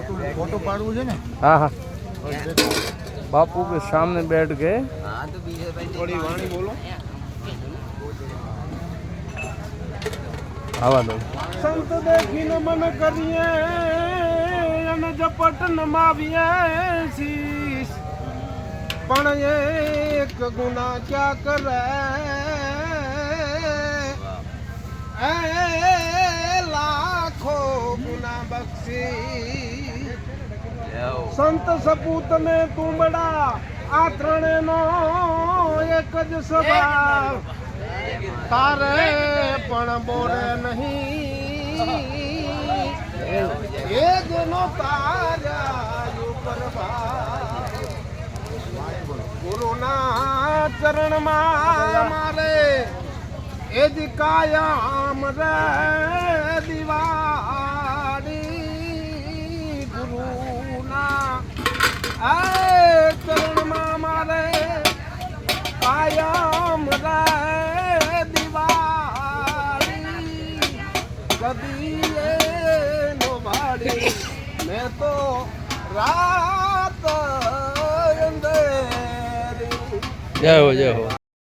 Photo पाड़ू है ना। हाँ हाँ बापू के सामने बैठ गए। थोड़ी वाणी बोलो। आवा दो संत देखीने मन करिए अन जपट नमाविए शीश पण एक गुना क्या करे लाखों गुना बख्शी संत सपूत ने तू बड़ा आ त्रणेय नो एक ज स्वभाव तारे पण बोरे नहीं ये जनो तारा ऊपर गुरु ना चरण मारे एज कायम रे दीवारी गुरु ना चरण मारे कायम रे नो भाड़ी मैं तो रात अंधेरी। जय हो जय हो।